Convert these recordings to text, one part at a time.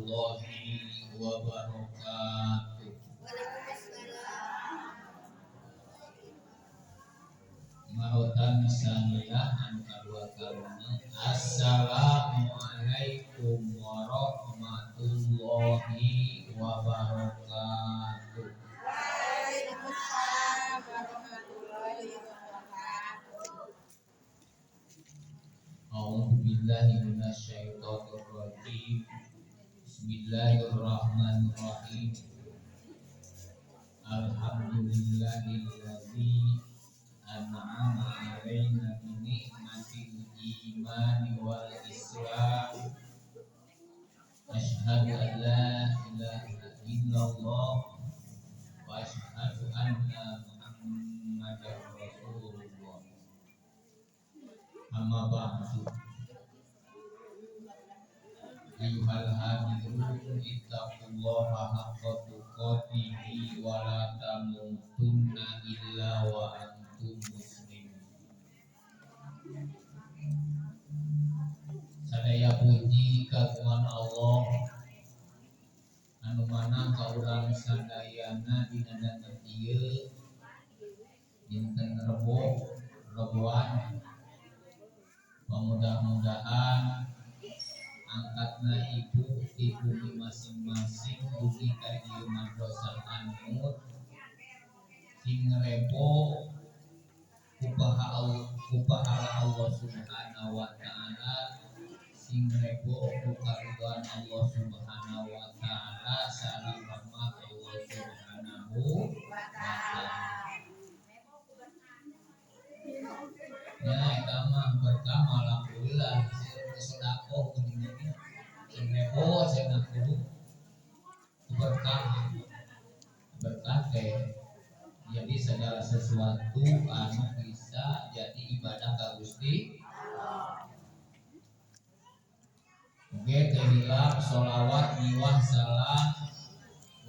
warahmatullahi wabarakatuh. Mahotan sanaya anu kadua kaluna. Assalamualaikum warahmatullahi wabarakatuh. Waalaikumsalam warahmatullahi wabarakatuh. A'udzu billahi minasyaitonir rajim. Bismillahirrahmanirrahim. Alhamdulillahilladzi an'ama 'alaina bi ni'matil imani wal islam. Asyhadu an la ilaha illallah wa asyhadu anna Muhammadar Rasulullah. Amma ba'du. Ayyuhal hadirun ittaqullaha haqqa tuqatih wa la tamutunna illa wa antum muslimun. Sadaya puji kagungan Allah anu mana ka urang sadayana dina danten ieu dinten Reboan. Mudah-mudahan angkatna ibu di bumi masing-masing dugi ka ieu madrasah An-Nur sing repo kupahala Allah Subhanahu wa taala, sing repo kukaruan Allah Subhanahu wa taala sareng rahmat Allah Subhanahu wa taala. Ya eta mah berkah alhamdulillah sedekah kuningan sing repo cenah kudu berkah teh. Jadi segala sesuatu anu bisa jadi ibadah ka Gusti. Oke, tehilap sholawat miwah salam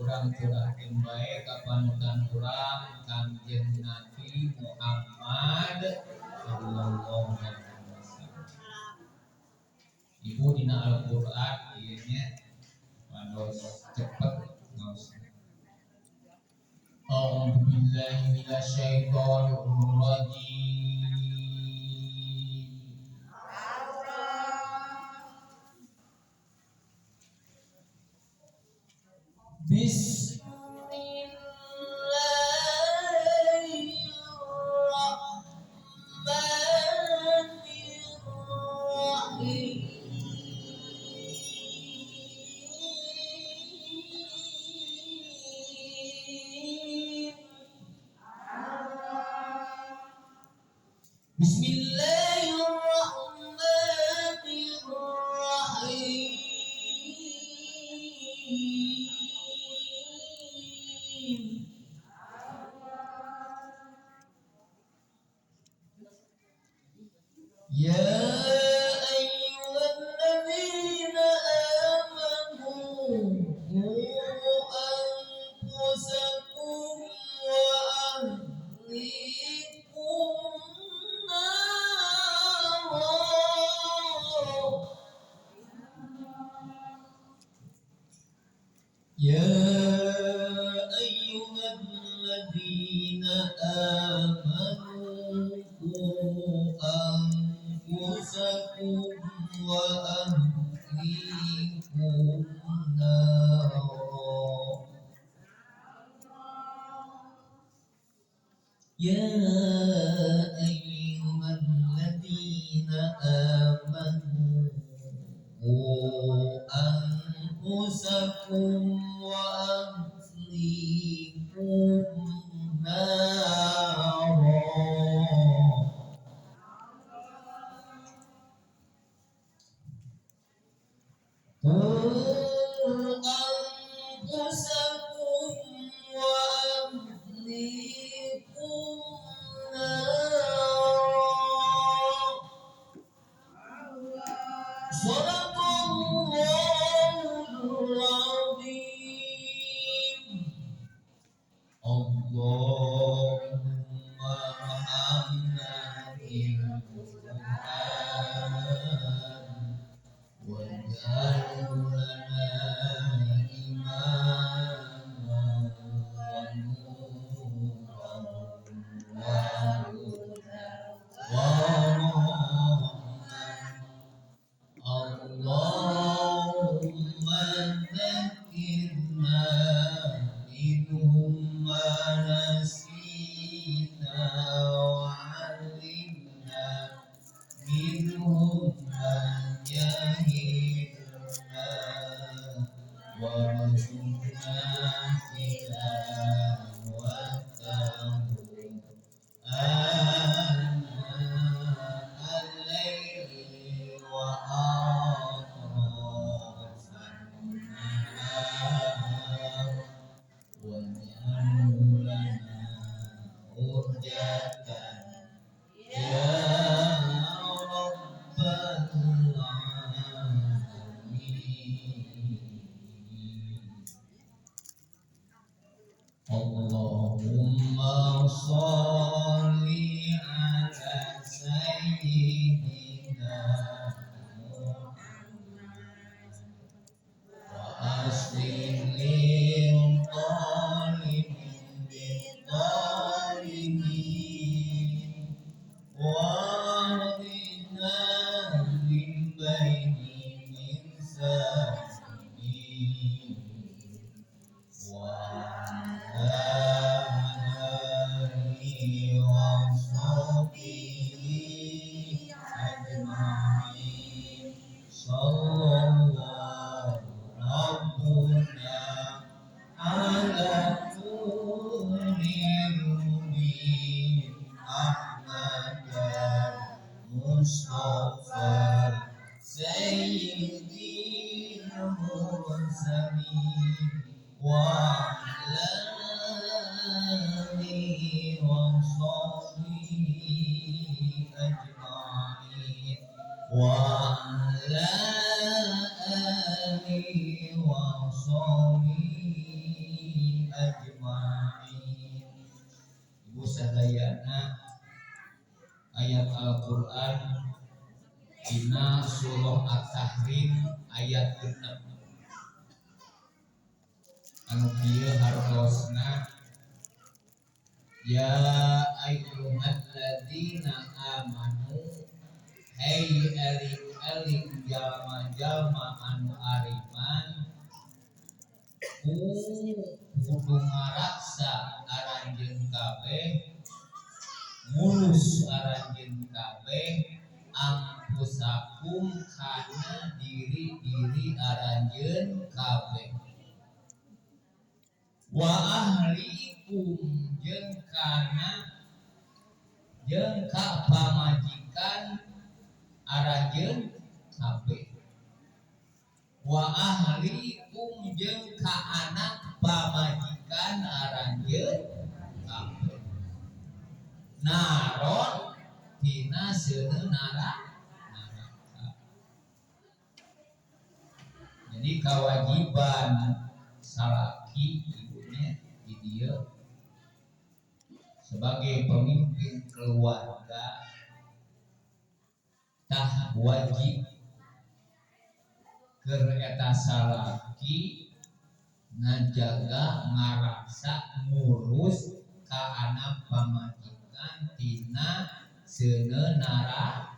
urang curahkeun bae ka panutan urang Kanjeng Nabi Muhammad sallallahu alaihi wasallam. Ibu dina Al-Qur'an ieu nya pados cepet ngaos. A'udzu billahi minasyaitonir rajim. Bismillahirrahmanirrahim. Ya ayyuhalladzina amanu qu anfusakum wa ahlikum nara. Ya ayyuhalladzina amanu qu anfusakum wa ahlikum nara. Ya ayyuhalladzina amanu qu anfusakum wa ahlikum nara. Qu anfusakum wa ahlikum nara. Sadaqallahul azim. Allahumma rahamna bil Qur'an waj'alhu lana warzuqna tilawatahu al-laili wa atrafan nahar waj'alhu lana hujjatan ya rabbal alamin. Allahumma sholli ala sayyidina Muhammad wa aslih lil zalimin bil zalimin wa ahdina min baini min sabihin wa alihi wa sahbihi ajma'in. Sallallahu rabbuna ala nuril mubin Ahmad Mustafa Sayyidil Mursalin wa ala alihi wa sahbihi ajma'in wa ala alihi wa sahbihi ajma'in. Ibu sadayana ayat Al-Quran dina surah At-Tahrim ayat 6 anu kieu hartosna ya ayyuhalladzina amanu hey eling jalma-jalma anu ariman kudu ngaraksa aranjeun kabeh mulus aranjeun kabeh ampusakum kana diri-diri aranjeun kabeh wa ahlikum jeung ka pamajikan aranjeun kabeh wa ahlikum jeung ka anak pamajikan aranjeun kabeh naron tina seuneu neraka. Jadi kewajiban salaki ibunya di dia sebagai pemimpin keluarga tah wajib keur eta salaki ngajaga ngaraksa ngurus ka anak pamajikan tina seuneu naraka.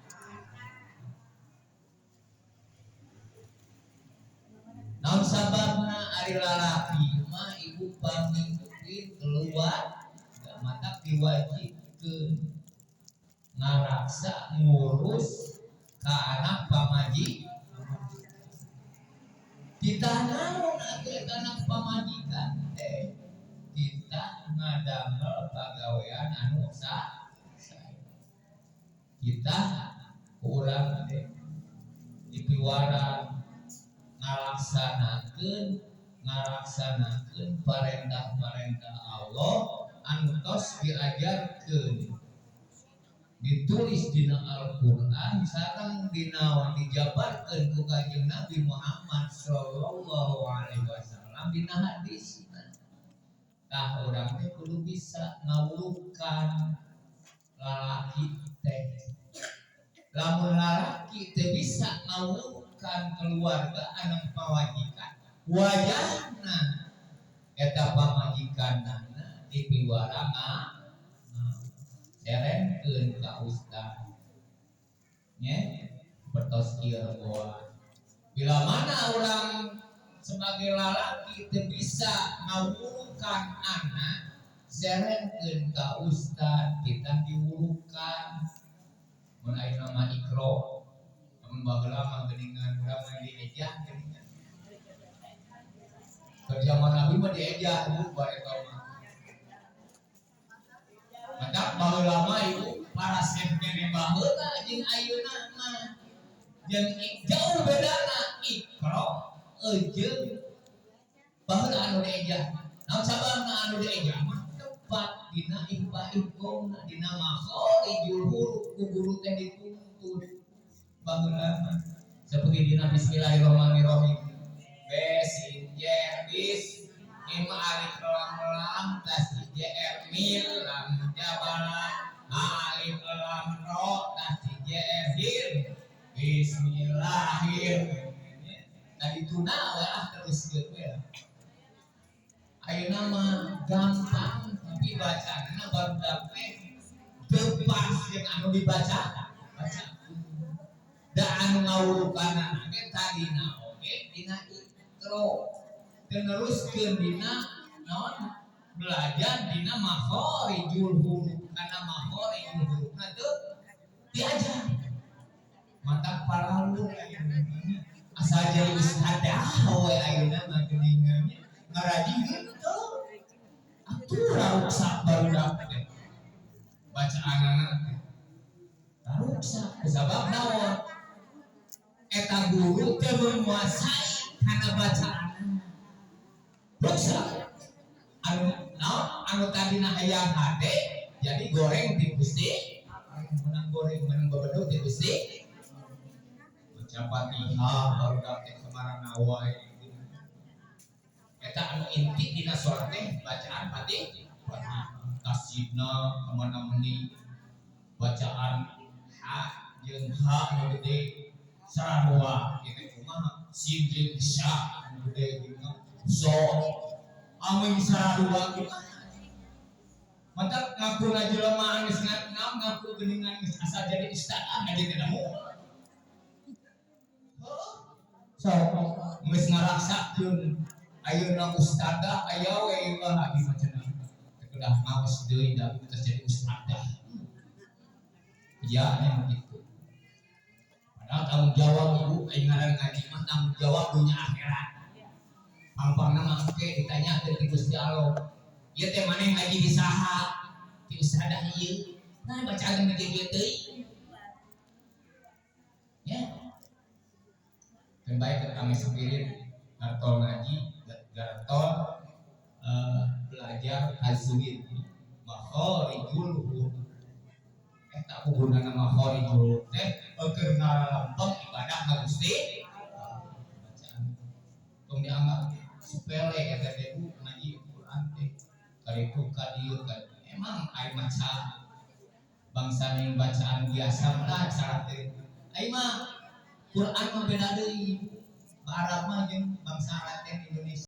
Naon sababna ari lalaki mah ibu pamimpin keluar mata diwajibkeun ngaraksa ngurus ka anak pamajikan. Kita naon atuh anak pamajikan kita ngadamel pagawean anu sah. Kita urang dipiwaran ngalaksanakeun parentah-parentah Allah anu tos diajarkeun ditulis dina Al-Qur'an sareng dina dijabarkeun ku Kanjeng Nabi Muhammad sallallahu alaihi wasallam dina hadis. Tah urang teh kudu bisa ngawulukan lalaki teh. Lamun lalaki teh bisa ngawulukan keluarga anu pawajikan wajahna eta pamajikanna dipiwara serenkeun ka ustaz nya pertos ieu boa bila mana orang sebagai lalaki teu bisa ngawulukan anak serenkeun ka ustaz kita diwulukan mun aya nama ikro mun baheula mah geuningan urang mah di eja geuningan Zaman Nabi mah diejah bu eta mah. Maka baheula mah ibu para chef kene baheula jeung ayeuna mah. Jeung jauh bedana ikro jeung baheula anu diejah. Naon sababna anu diejah mah tepat dina ikhfa dina makharijul huruf ku guru teh dituntut baheula mah. Seperti dina bismillahirrahmanirrahim. Besin bis mim alif lam tas jr mil lam jabala alif lam ro tas jr bismillahir tadi tuna lah terus gitu ya. Ayeuna mah gampang tapi bacana baru dapet tepas yang anu dibaca baca da anu ngawurukana ge tadina oge dina ikro teruskeun dina naon belajar dina makharijul huruf kana makharijul huruf na teu diajar mata paralu asa jadi ustadah we ayeuna mah geuningannya ngaraji gitu atuh raruksa baru dapet bacaanana raruksa sabab naon eta guru teu menguasai kana bacaan ruksa anu tadina hayang hade jadi goreng di Gusti menang goreng menang bebedo di Gusti baca Fatihah baru dapet kemarana wae eta anu inti dina salat teh bacaan Fatihah tasbihna kemana meni bacaan ha jeung ha anu gede sarua kitu kumaha sin jeung sya anu gede gitu so amin sarua kumaha mantap ngaku na jelema geus ngaku geuningan geus asa jadi istilah aja teh damu so geus ngaraksakeun ayeuna ustadzah aya we mah abi macana kedah ngaos deui da terus jadi ustadzah ya yang gitu padahal tanggung jawab ibu aing ngaran ngaji mah tanggung jawab dunia akhirat pangpangna mah ke ditanyakeun ti Gusti Allah ieu teh maneh ngaji di saha ti ustadzah ieu nah bacaan ngaji ieu teuing ya dan baik kami spirit gartol ngaji gartol belajar tajwid makharijul huruf eta hubunganna makharijul huruf teh keur ngalampeng ibadah ka Gusti bacaan tong dianggap sepele eta teh ngaji Quran teh karitu ka dieu kan emang aya maca bangsa yang bacaan biasa mah cara teh ai mah Quran mah beda deui Arab mah jeung bangsa Arab Indonesia